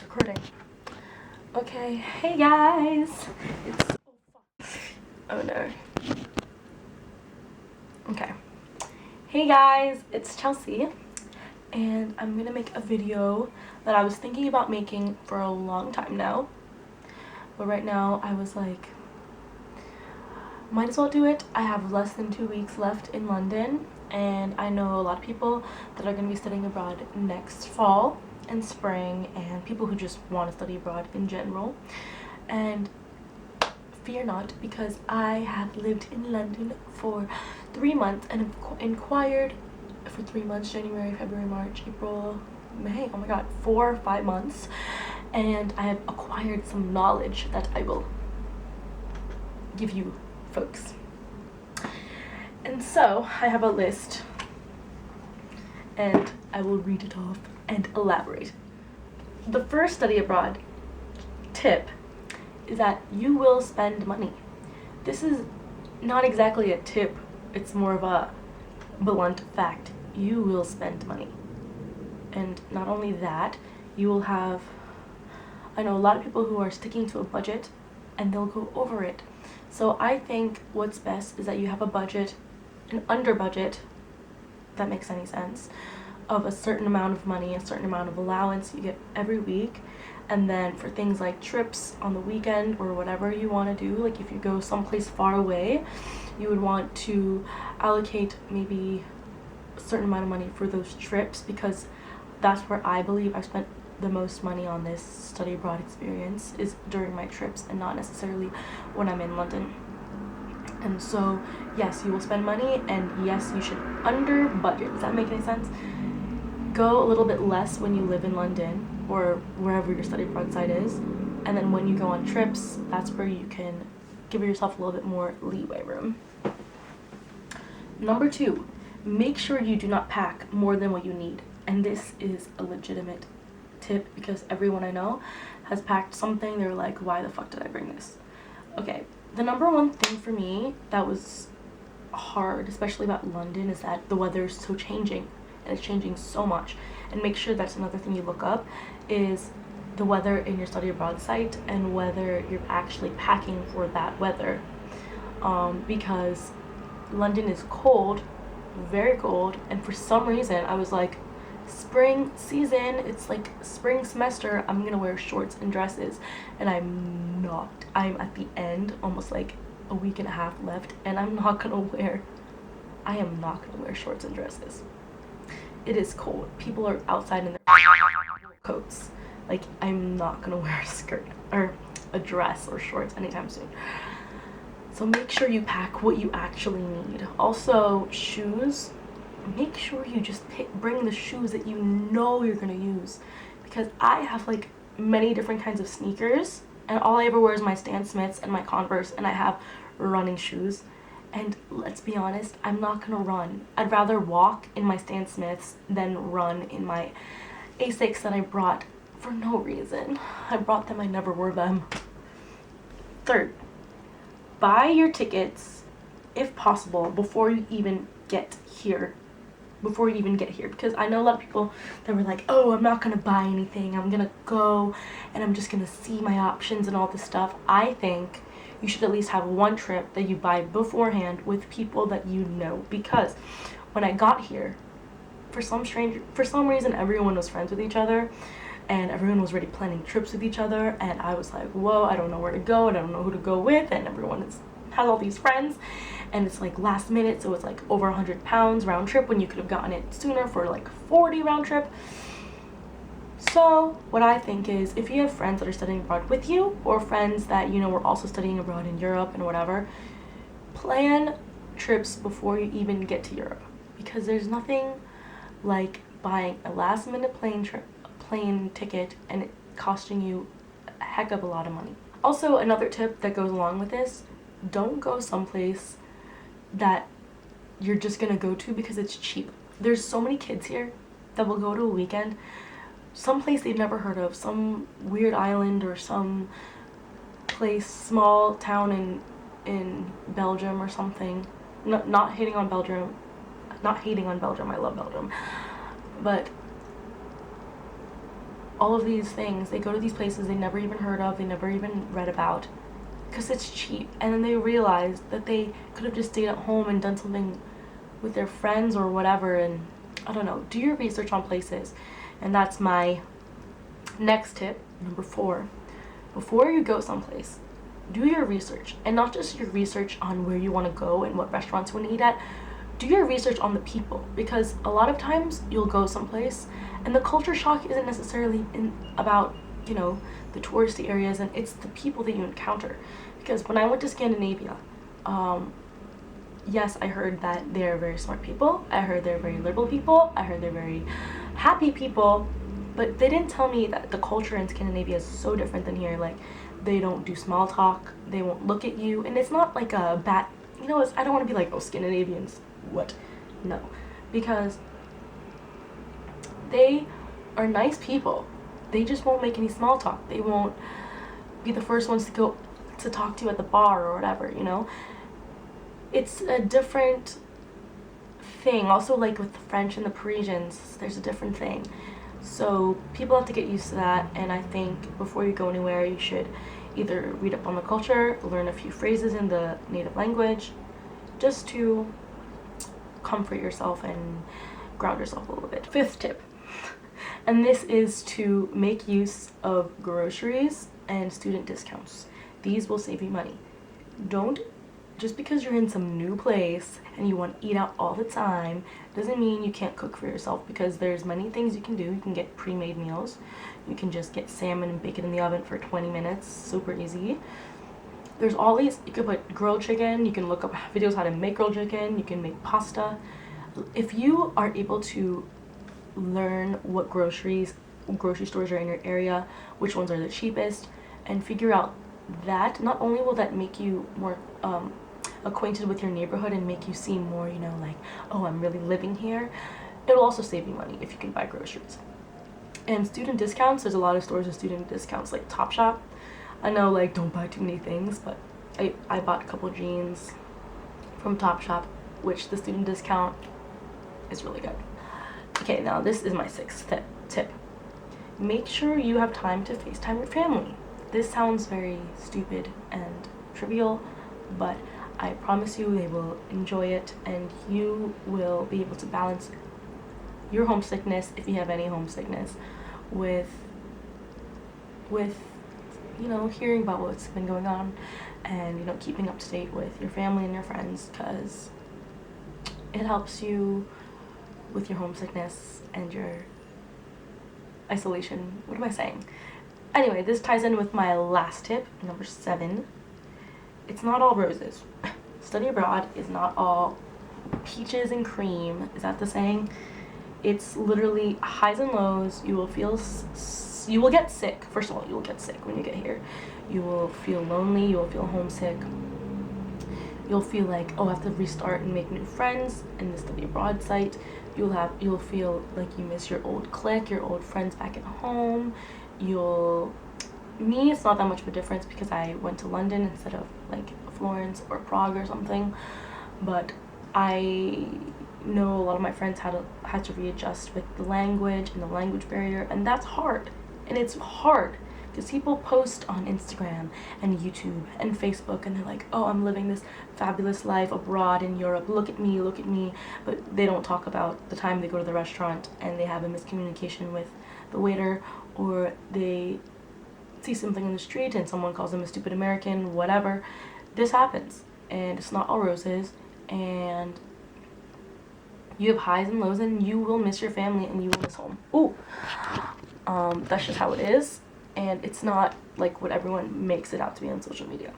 Recording. Okay, hey guys. Oh no. Okay. Hey guys, it's Chelsea, and I'm gonna make a video that I was thinking about making for a long time now. But right now I was like, might as well do it. I have less than 2 weeks left in London, and I know a lot of people that are going to be studying abroad next fall and spring, and people who just want to study abroad in general. And fear not, because I have lived in London for 3 months and have inquired for 3 months: January, February, March, April, May. Oh my god, 4 or 5 months. And I have acquired some knowledge that I will give you folks. And so I have a list, and I will read it off and elaborate. The first study abroad tip is that you will spend money. This is not exactly a tip, it's more of a blunt fact. You will spend money. And not only that, you will have, I know a lot of people who are sticking to a budget and they'll go over it. So I think what's best is that you have a budget, an under budget, if that makes any sense, of a certain amount of money, a certain amount of allowance you get every week. And then for things like trips on the weekend or whatever you want to do, like if you go someplace far away, you would want to allocate maybe a certain amount of money for those trips, because that's where I believe I've spent the most money on this study abroad experience, is during my trips and not necessarily when I'm in London. And so yes, you will spend money, and yes, you should under budget. Does that make any sense? Go a little bit less when you live in London or wherever your study abroad site is, and then when you go on trips, that's where you can give yourself a little bit more leeway room. Number 2, make sure you do not pack more than what you need. And this is a legitimate tip, because everyone I know has packed something they're like, why the fuck did I bring this? Okay, the number one thing for me that was hard, especially about London, is that the weather is so changing, and it's changing so much. And make sure that's another thing you look up, is the weather in your study abroad site and whether you're actually packing for that weather, because London is cold, very cold, and for some reason I was like, spring season, it's like spring semester, I'm gonna wear shorts and dresses, and I'm not. I'm at the end, almost like a week and a half left, and I am not gonna wear shorts and dresses. It is cold. People are outside in their coats. Like, I'm not gonna wear a skirt or a dress or shorts anytime soon. So make sure you pack what you actually need. Also, shoes. Make sure you just bring the shoes that you know you're gonna use, because I have like many different kinds of sneakers, and all I ever wear is my Stan Smiths and my Converse, and I have running shoes. And let's be honest, I'm not gonna run. I'd rather walk in my Stan Smiths than run in my Asics that I brought for no reason. I brought them, I never wore them. Third, buy your tickets, if possible, before you even get here. Because I know a lot of people that were like, oh, I'm not gonna buy anything, I'm gonna go and I'm just gonna see my options and all this stuff. I think you should at least have one trip that you buy beforehand with people that you know, because when I got here, for some reason everyone was friends with each other and everyone was already planning trips with each other, and I was like, whoa, I don't know where to go and I don't know who to go with, and everyone has all these friends, and it's like last minute, so it's like over £100 round trip when you could have gotten it sooner for like 40 round trip. So what I think is, if you have friends that are studying abroad with you, or friends that you know were also studying abroad in Europe and whatever, plan trips before you even get to Europe, because there's nothing like buying a last minute plane ticket and it costing you a heck of a lot of money. Also, another tip that goes along with this: don't go someplace that you're just gonna go to because it's cheap. There's so many kids here that will go to a weekend someplace they've never heard of, some weird island or some place, small town in Belgium or something. Not hating on Belgium, I love Belgium, but all of these things. They go to these places they never even heard of, they never even read about, because it's cheap. And then they realize that they could have just stayed at home and done something with their friends or whatever. And I don't know, do your research on places. And that's my next tip, number 4. Before you go someplace, do your research, and not just your research on where you want to go and what restaurants you want to eat at. Do your research on the people, because a lot of times you'll go someplace and the culture shock isn't necessarily about, you know, the touristy areas, and it's the people that you encounter. Because when I went to Scandinavia, yes, I heard that they're very smart people, I heard they're very liberal people, I heard they're very happy people, but they didn't tell me that the culture in Scandinavia is so different than here. Like, they don't do small talk, they won't look at you, and it's not like a bad, you know, I don't want to be like, oh, Scandinavians, what? No, because they are nice people. They just won't make any small talk. They won't be the first ones to go to talk to you at the bar or whatever, you know? It's a different thing. Also, like with the French and the Parisians, there's a different thing. So people have to get used to that, and I think before you go anywhere, you should either read up on the culture, learn a few phrases in the native language, just to comfort yourself and ground yourself a little bit. 5th tip, and this is to make use of groceries and student discounts. These will save you money. Don't, just because you're in some new place and you want to eat out all the time doesn't mean you can't cook for yourself, because there's many things you can do. You can get pre-made meals. You can just get salmon and bake it in the oven for 20 minutes. Super easy. There's all these, you can put grilled chicken, you can look up videos how to make grilled chicken, you can make pasta. If you are able to learn what grocery stores are in your area, which ones are the cheapest, and figure out that, not only will that make you more acquainted with your neighborhood and make you seem more, you know, like, oh, I'm really living here, it'll also save you money if you can buy groceries. And student discounts, there's a lot of stores with student discounts, like Topshop. I know, like, don't buy too many things, but I bought a couple jeans from Topshop, which the student discount is really good. Okay, now this is my 6th tip. Make sure you have time to FaceTime your family. This sounds very stupid and trivial, but I promise you they will enjoy it, and you will be able to balance your homesickness, if you have any homesickness, with you know, hearing about what's been going on, and, you know, keeping up to date with your family and your friends, because it helps you with your homesickness and your isolation. What am I saying? Anyway, this ties in with my last tip, number 7. It's not all roses. Study abroad is not all peaches and cream. Is that the saying? It's literally highs and lows. You will feel, you will get sick. First of all, you will get sick when you get here. You will feel lonely. You will feel homesick. You'll feel like, oh, I have to restart and make new friends in the study abroad site. You'll feel like you miss your old clique, your old friends back at home. Me, it's not that much of a difference because I went to London instead of like Florence or Prague or something, but I know a lot of my friends had to readjust with the language and the language barrier, and that's hard. And it's hard because people post on Instagram and YouTube and Facebook, and they're like, oh, I'm living this fabulous life abroad in Europe, look at me, but they don't talk about the time they go to the restaurant and they have a miscommunication with the waiter, or they see something in the street and someone calls them a stupid American, whatever. This happens, and it's not all roses, and you have highs and lows, and you will miss your family and you will miss home. Ooh, that's just how it is, and it's not like what everyone makes it out to be on social media.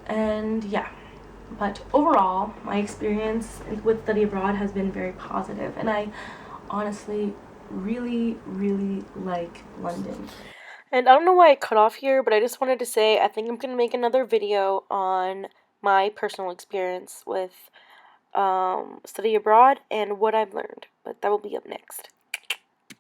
And yeah, but overall, my experience with study abroad has been very positive, and I honestly really, really like London. And I don't know why I cut off here, but I just wanted to say I think I'm going to make another video on my personal experience with study abroad and what I've learned, but that will be up next.